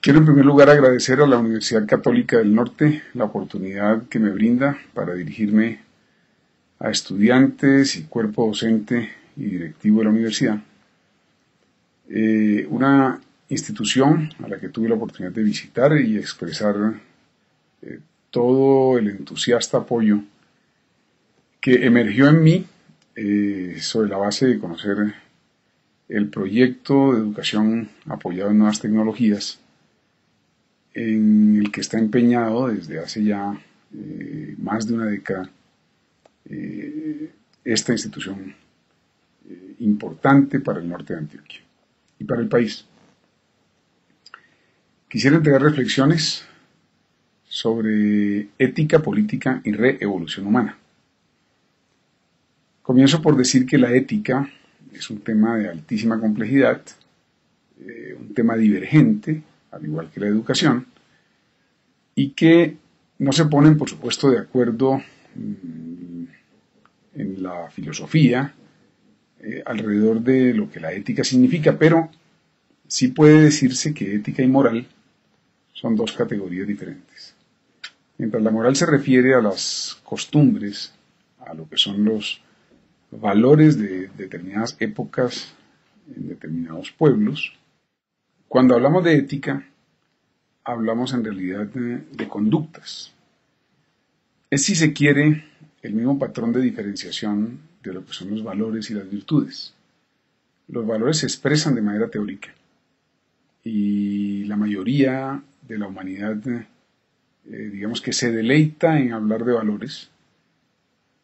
Quiero en primer lugar agradecer a la Universidad Católica del Norte la oportunidad que me brinda para dirigirme a estudiantes y cuerpo docente y directivo de la universidad. Una institución a la que tuve la oportunidad de visitar y expresar todo el entusiasta apoyo que emergió en mí sobre la base de conocer el proyecto de educación apoyado en nuevas tecnologías en el que está empeñado desde hace ya más de una década esta institución importante para el norte de Antioquia y para el país. Quisiera entregar reflexiones sobre ética, política y reevolución humana. Comienzo por decir que la ética es un tema de altísima complejidad, un tema divergente, al igual que la educación, y que no se ponen, por supuesto, de acuerdo en la filosofía alrededor de lo que la ética significa, pero sí puede decirse que ética y moral son dos categorías diferentes. Mientras la moral se refiere a las costumbres, a lo que son los valores de determinadas épocas en determinados pueblos, cuando hablamos de ética, hablamos en realidad de conductas. Es, si se quiere, el mismo patrón de diferenciación de lo que son los valores y las virtudes. Los valores se expresan de manera teórica y la mayoría de la humanidad, digamos que se deleita en hablar de valores,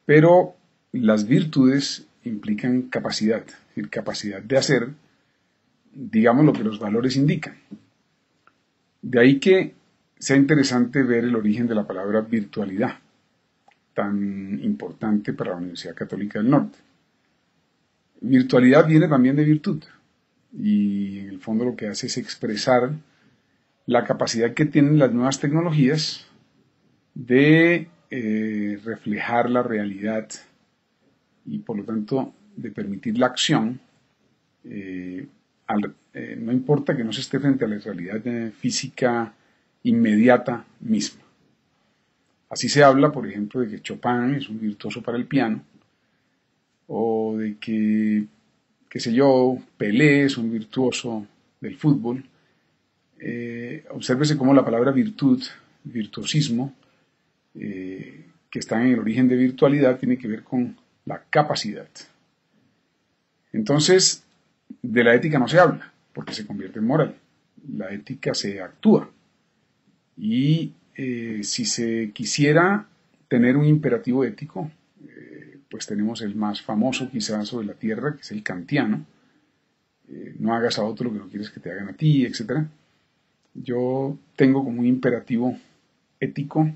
pero las virtudes implican capacidad, es decir, capacidad de hacer, digamos, lo que los valores indican. De ahí que sea interesante ver el origen de la palabra virtualidad, tan importante para la Universidad Católica del Norte. Virtualidad viene también de virtud y en el fondo lo que hace es expresar la capacidad que tienen las nuevas tecnologías de reflejar la realidad y por lo tanto de permitir la acción, no importa que no se esté frente a la realidad física inmediata misma. Así se habla, por ejemplo, de que Chopin es un virtuoso para el piano, o de que, qué sé yo, Pelé es un virtuoso del fútbol. Obsérvese cómo la palabra virtud, virtuosismo, que está en el origen de virtualidad, tiene que ver con la capacidad. Entonces, de la ética no se habla, porque se convierte en moral. La ética se actúa. Y si se quisiera tener un imperativo ético, pues tenemos el más famoso quizás sobre la tierra, que es el kantiano. No hagas a otro lo que no quieres que te hagan a ti, etc. Yo tengo como un imperativo ético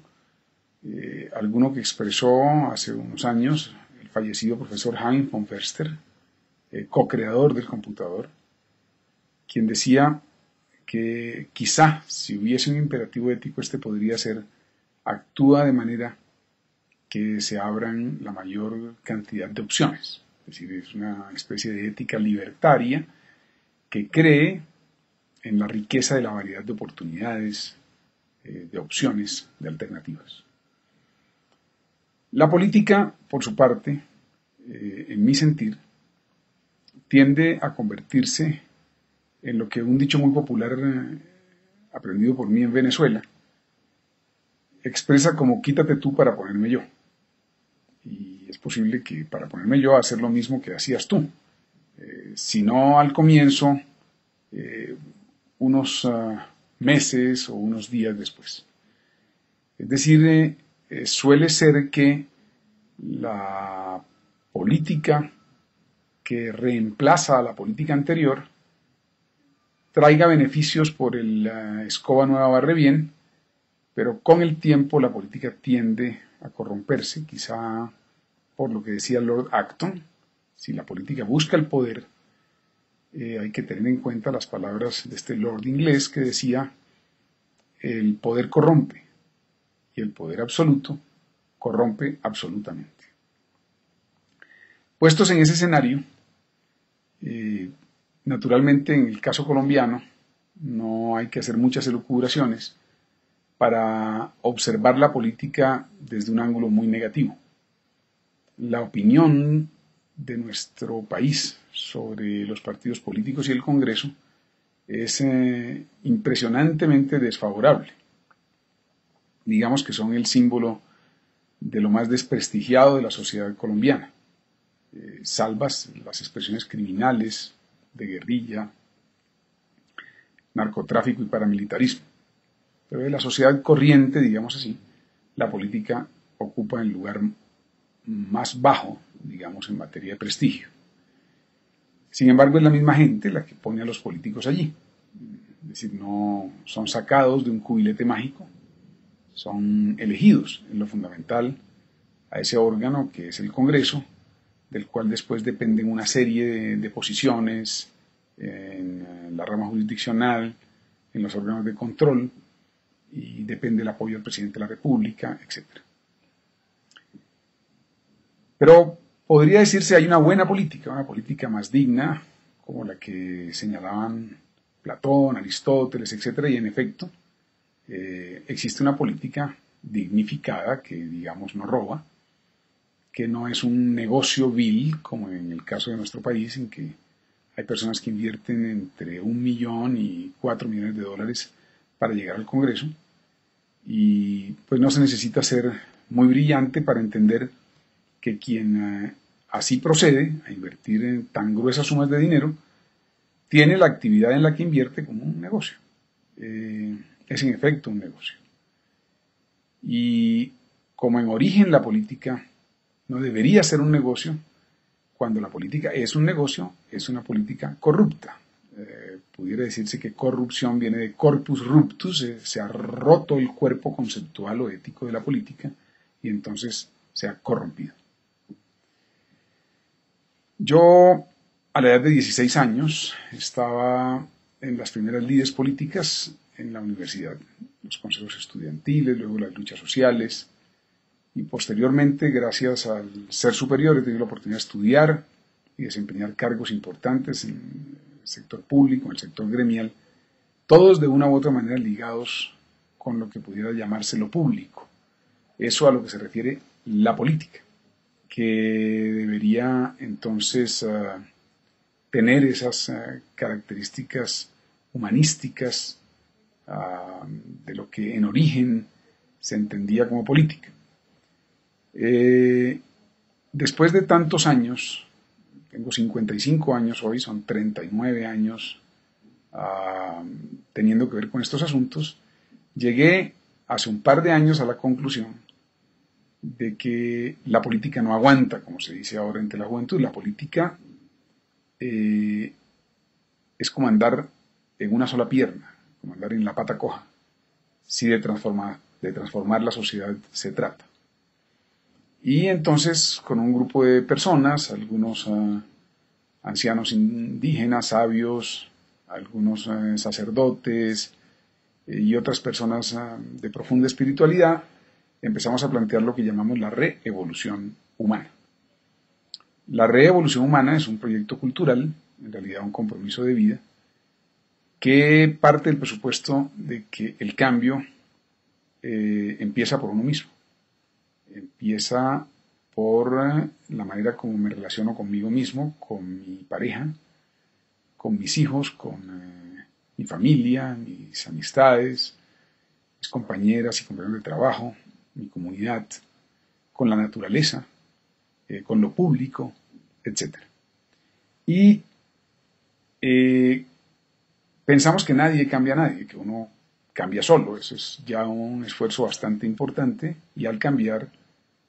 alguno que expresó hace unos años el fallecido profesor Hein von Förster, co-creador del computador, quien decía que quizá si hubiese un imperativo ético este podría ser: actúa de manera que se abran la mayor cantidad de opciones. Es decir, es una especie de ética libertaria que cree en la riqueza de la variedad de oportunidades, de opciones, de alternativas. La política, por su parte, en mi sentir, tiende a convertirse en lo que un dicho muy popular aprendido por mí en Venezuela expresa como: quítate tú para ponerme yo. Y es posible que para ponerme yo a hacer lo mismo que hacías tú, si no al comienzo, unos meses o unos días después. Es decir, suele ser que la política que reemplaza a la política anterior traiga beneficios por el escoba nueva barre bien, pero con el tiempo la política tiende a corromperse, quizá por lo que decía Lord Acton: si la política busca el poder, hay que tener en cuenta las palabras de este Lord inglés que decía: el poder corrompe y el poder absoluto corrompe absolutamente. Puestos en ese escenario, naturalmente en el caso colombiano, no hay que hacer muchas elucubraciones para observar la política desde un ángulo muy negativo. La opinión de nuestro país sobre los partidos políticos y el Congreso es impresionantemente desfavorable. Digamos que son el símbolo de lo más desprestigiado de la sociedad colombiana, salvas las expresiones criminales, de guerrilla, narcotráfico y paramilitarismo. Pero de la sociedad corriente, digamos así, la política ocupa el lugar más bajo, digamos, en materia de prestigio. Sin embargo, es la misma gente la que pone a los políticos allí. Es decir, no son sacados de un cubilete mágico, son elegidos en lo fundamental a ese órgano que es el Congreso, del cual después dependen una serie de posiciones en la rama jurisdiccional, en los órganos de control, y depende el apoyo del presidente de la República, etc. Pero podría decirse hay una buena política, una política más digna, como la que señalaban Platón, Aristóteles, etc. Y en efecto, existe una política dignificada que, digamos, no roba, que no es un negocio vil, como en el caso de nuestro país, en que hay personas que invierten entre 1 millón y 4 millones de dólares para llegar al Congreso, y pues no se necesita ser muy brillante para entender que quien así procede a invertir en tan gruesas sumas de dinero, tiene la actividad en la que invierte como un negocio. Es en efecto un negocio. Y como en origen la política no debería ser un negocio, cuando la política es un negocio, es una política corrupta. Pudiera decirse que corrupción viene de corpus ruptus, se ha roto el cuerpo conceptual o ético de la política y entonces se ha corrompido. Yo, a la edad de 16 años, estaba en las primeras lides políticas en la universidad, los consejos estudiantiles, luego las luchas sociales, y posteriormente, gracias al ser superior, he tenido la oportunidad de estudiar y desempeñar cargos importantes en el sector público, en el sector gremial, todos de una u otra manera ligados con lo que pudiera llamarse lo público. Eso a lo que se refiere la política, que debería entonces tener esas características humanísticas de lo que en origen se entendía como política. Después de tantos años, tengo 55 años hoy, son 39 años teniendo que ver con estos asuntos, llegué hace un par de años a la conclusión de que la política no aguanta, como se dice ahora entre la juventud. La política es como andar en una sola pierna, como andar en la pata coja, si de transformar la sociedad se trata. Y entonces, con un grupo de personas, algunos ancianos indígenas, sabios, algunos sacerdotes y otras personas de profunda espiritualidad, empezamos a plantear lo que llamamos la reevolución humana. La reevolución humana es un proyecto cultural, en realidad un compromiso de vida, que parte del presupuesto de que el cambio empieza por uno mismo. Empieza por la manera como me relaciono conmigo mismo, con mi pareja, con mis hijos, con mi familia, mis amistades, mis compañeras y compañeros de trabajo, mi comunidad, con la naturaleza, con lo público, etc. Y pensamos que nadie cambia a nadie, que uno cambia solo. Eso es ya un esfuerzo bastante importante y al cambiar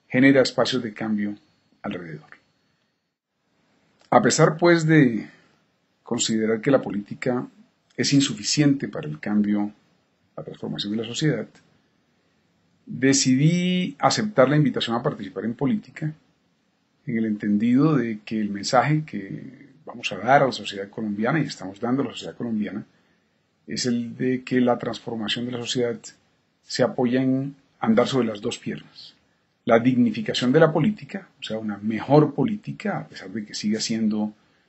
genera espacios de cambio alrededor. A pesar, pues, de considerar que la política es insuficiente para el cambio, la transformación de la sociedad, decidí aceptar la invitación a participar en política en el entendido de que el mensaje que vamos a dar a la sociedad colombiana y estamos dando a la sociedad colombiana es el de que la transformación de la sociedad se apoya en andar sobre las dos piernas. La dignificación de la política, o sea, una mejor política, a pesar de que siga siendo